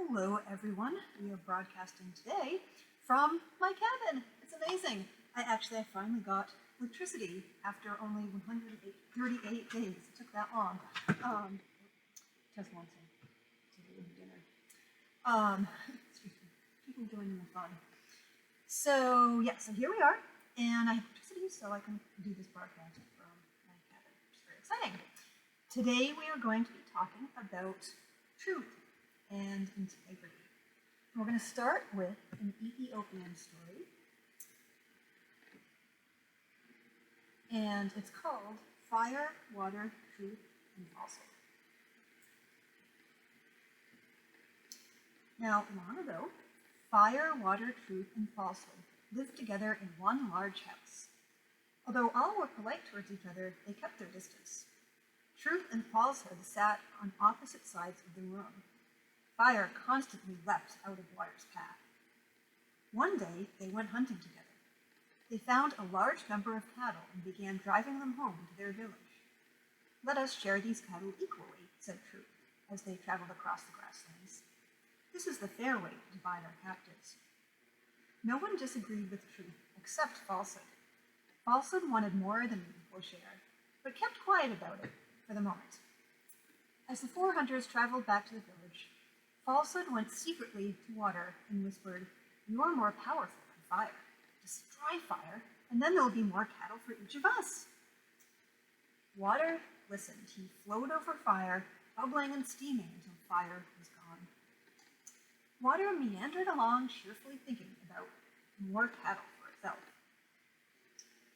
Hello, everyone. We are broadcasting today from my cabin. It's amazing. I finally got electricity after only 138 days. It took that long. Just one second. Dinner. People joining the fun. So here we are, and I have electricity, so I can do this broadcast from my cabin, which is very exciting. Today we are going to be talking about truth and integrity. We're going to start with an Ethiopian story, and it's called Fire, Water, Truth, and Falsehood. Now, long ago, fire, water, truth, and falsehood lived together in one large house. Although all were polite towards each other, they kept their distance. Truth and falsehood sat on opposite sides of the room. Fire constantly leapt out of water's path. One day, they went hunting together. They found a large number of cattle and began driving them home to their village. "Let us share these cattle equally," said Truth, as they traveled across the grasslands. "This is the fair way to divide our captives." No one disagreed with Truth, except Falsehood. Falsehood wanted more than an equal share, but kept quiet about it for the moment. As the 4 hunters traveled back to the village, Falsehood went secretly to Water and whispered, "You are more powerful than fire. Destroy fire, and then there will be more cattle for each of us." Water listened. He flowed over fire, bubbling and steaming until fire was gone. Water meandered along, cheerfully thinking about more cattle for itself.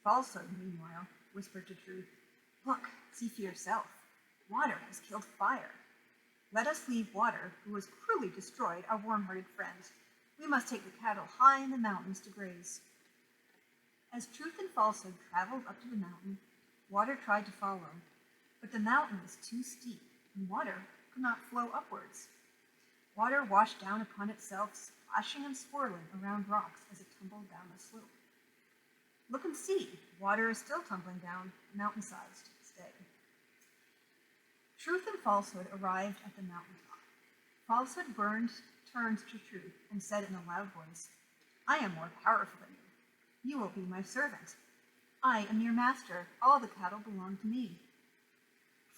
Falsehood, meanwhile, whispered to Truth, "Look, see for yourself. Water has killed fire. Let us leave Water, who has cruelly destroyed our warm-hearted friends. We must take the cattle high in the mountains to graze." As Truth and Falsehood traveled up to the mountain, Water tried to follow, but the mountain was too steep, and Water could not flow upwards. Water washed down upon itself, splashing and swirling around rocks as it tumbled down the slope. Look and see, Water is still tumbling down the mountainsides to this day. Truth and Falsehood arrived at the mountaintop. Falsehood turned to Truth and said in a loud voice, "I am more powerful than you. You will be my servant. I am your master. All the cattle belong to me."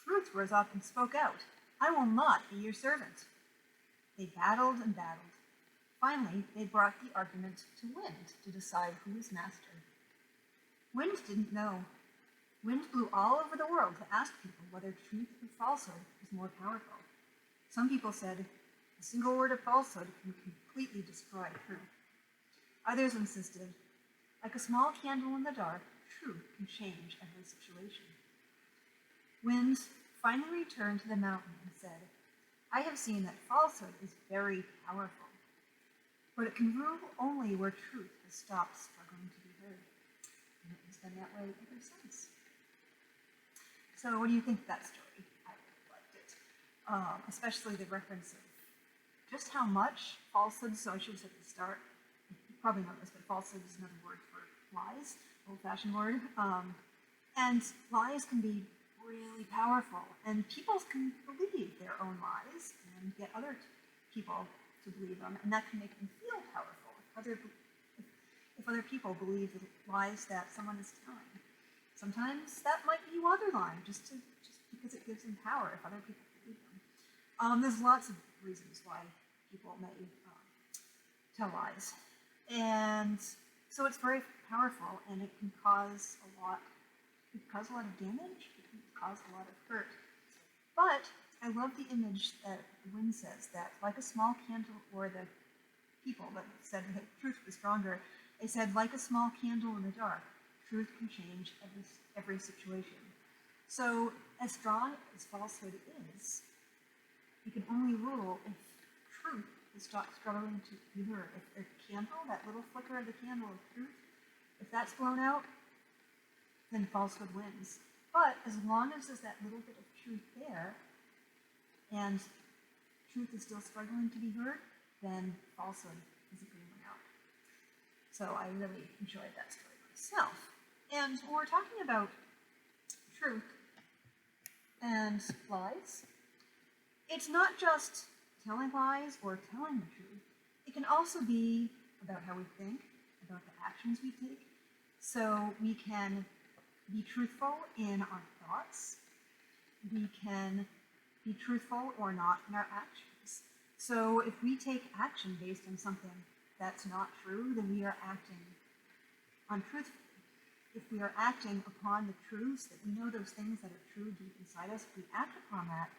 Truth rose up and spoke out, "I will not be your servant." They battled and battled. Finally, they brought the argument to Wind to decide who was master. Wind didn't know. Wind blew all over the world to ask people whether truth or falsehood was more powerful. Some people said, "A single word of falsehood can completely destroy truth." Others insisted, "Like a small candle in the dark, truth can change every situation." Wind finally returned to the mountain and said, "I have seen that falsehood is very powerful, but it can rule only where truth has stopped struggling to be heard." And it has been that way ever since. So what do you think of that story? I really liked it. Especially the reference of just how much falsehood, so I should have said at the start, you probably know this, but falsehood is another word for lies, old-fashioned word. And lies can be really powerful, and people can believe their own lies and get other people to believe them, and that can make them feel powerful if other people believe the lies that someone is telling. Sometimes that might be water lying, just because it gives them power if other people believe them. There's lots of reasons why people may tell lies, and so it's very powerful, and it can cause a lot of damage. It can cause a lot of hurt. But I love the image that Wind says that, like a small candle, or the people that said that truth was stronger, they said, like a small candle in the dark, truth can change every situation. So, as strong as falsehood is, it can only rule if truth is struggling to be heard. If the candle, that little flicker of the candle of truth, if that's blown out, then falsehood wins. But as long as there's that little bit of truth there, and truth is still struggling to be heard, then falsehood is going out. So I really enjoyed that story myself. And when we're talking about truth and lies, it's not just telling lies or telling the truth. It can also be about how we think, about the actions we take. So we can be truthful in our thoughts. We can be truthful or not in our actions. So if we take action based on something that's not true, then we are acting untruthfully. If we are acting upon the truths, that we know those things that are true deep inside us, if we act upon that,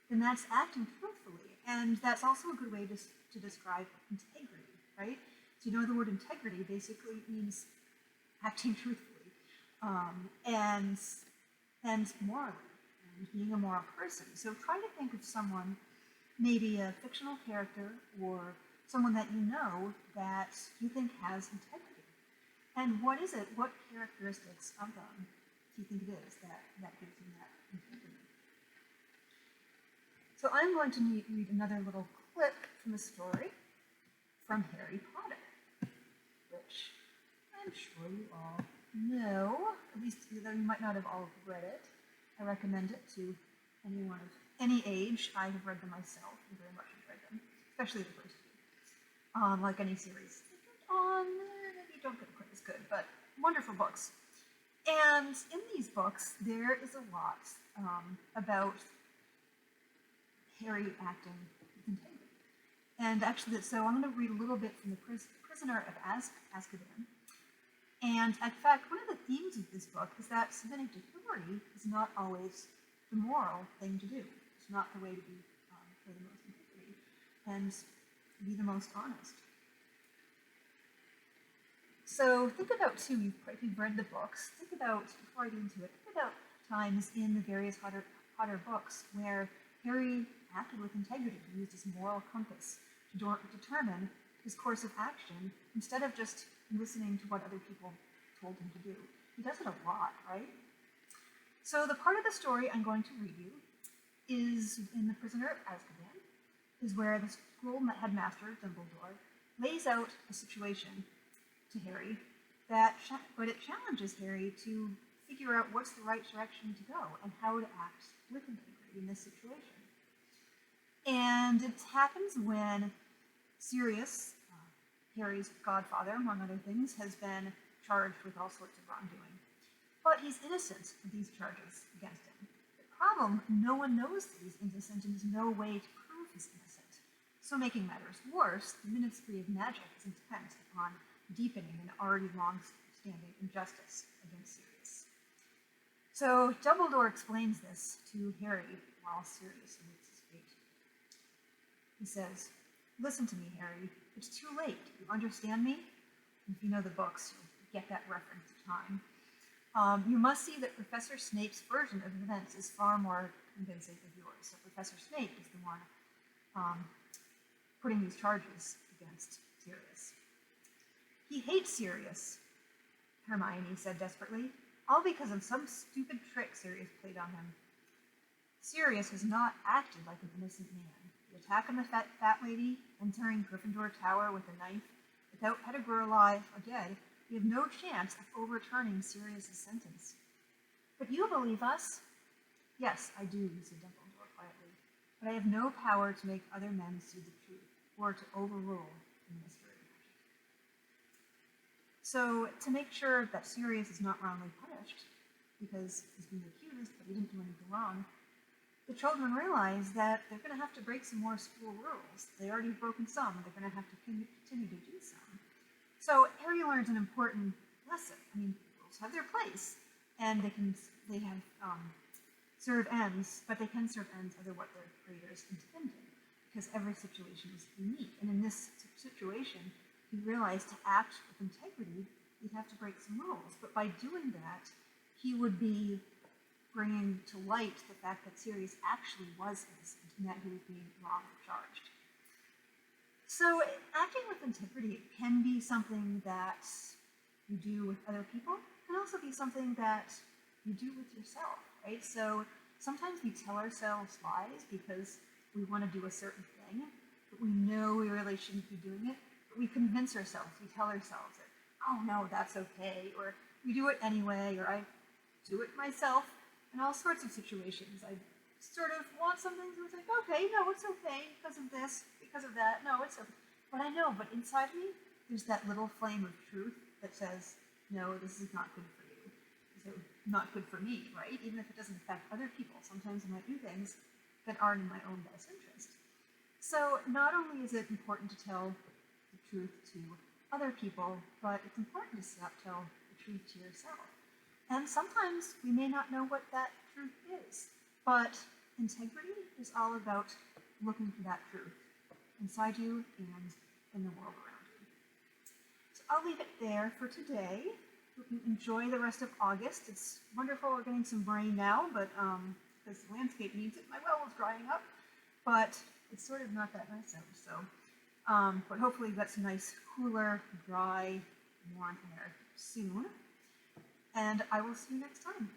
then that's acting truthfully. And that's also a good way to describe integrity, right? So you know the word integrity basically means acting truthfully and morally, and being a moral person. So try to think of someone, maybe a fictional character or someone that you know that you think has integrity. And what is it? What characteristics of them do you think it is that gives them that integrity? So I'm going to read another little clip from a story from Harry Potter, which I'm sure you all know, at least though you might not have all read it. I recommend it to anyone of any age. I have read them myself and very much enjoyed them, especially the first two. Like any series. Maybe don't get quite as good, but wonderful books. And in these books, there is a lot about Harry acting with integrity. And actually, so I'm going to read a little bit from the Prisoner of Azkaban. And in fact, one of the themes of this book is that submitting to authority is not always the moral thing to do. It's not the way to be for the most integrity and be the most honest. So think about, too, if you've read the books, think about, before I get into it, think about times in the various Potter books where Harry acted with integrity. He used his moral compass to determine his course of action instead of just listening to what other people told him to do. He does it a lot, right? So the part of the story I'm going to read you is in The Prisoner of Azkaban, is where the school headmaster, Dumbledore, lays out a situation to Harry but it challenges Harry to figure out what's the right direction to go and how to act with integrity in this situation. And it happens when Sirius, Harry's godfather, among other things, has been charged with all sorts of wrongdoing. But he's innocent of these charges against him. The problem, no one knows that he's innocent and there's no way to prove he's innocent. So making matters worse, the Ministry of Magic is intent upon deepening an already long-standing injustice against Sirius. So Dumbledore explains this to Harry while Sirius awaits his fate. He says, "Listen to me, Harry. It's too late. You understand me?" If you know the books, you'll get that reference to time. You must see that Professor Snape's version of events is far more convincing than yours. So Professor Snape is the one putting these charges against Sirius. "He hates Sirius," Hermione said desperately, "all because of some stupid trick Sirius played on him. Sirius has not acted like an innocent man. The attack on the fat lady, entering Gryffindor Tower with a knife, without Pettigrew alive or dead, we have no chance of overturning Sirius's sentence." "But you believe us?" "Yes, I do," said Dumbledore quietly, "but I have no power to make other men see the truth, or to overrule the Ministry of Magic." So, to make sure that Sirius is not wrongly punished, because he's being accused, but he didn't do anything wrong, the children realize that they're going to have to break some more school rules. They already have broken some, and they're going to have to continue to do some. So Harry learns an important lesson. I mean, rules have their place, and they have serve ends, but they can serve ends under what their creators intended, because every situation is unique. And in this situation, he realized to act with integrity, he'd have to break some rules. But by doing that, he would be bringing to light the fact that Sirius actually was innocent and that he was being wrongly charged. So acting with integrity can be something that you do with other people. It can also be something that you do with yourself, right? So sometimes we tell ourselves lies because we want to do a certain thing, but we know we really shouldn't be doing it. But we convince ourselves, we tell ourselves that, oh no, that's okay, or we do it anyway, or I do it myself. In all sorts of situations, I sort of want something, so it's like, okay, no, it's okay because of this, because of that. No, it's okay. But I know, but inside me, there's that little flame of truth that says, no, this is not good for you. So not good for me, right? Even if it doesn't affect other people. Sometimes I might do things that aren't in my own best interest. So not only is it important to tell the truth to other people, but it's important to tell the truth to yourself. And sometimes we may not know what that truth is, but integrity is all about looking for that truth inside you and in the world around you. So I'll leave it there for today. Hope you enjoy the rest of August. It's wonderful we're getting some rain now, but because the landscape needs it, my well is drying up, but it's sort of not that nice out, so. But hopefully we've got some nice, cooler, dry, warm air soon. And I will see you next time.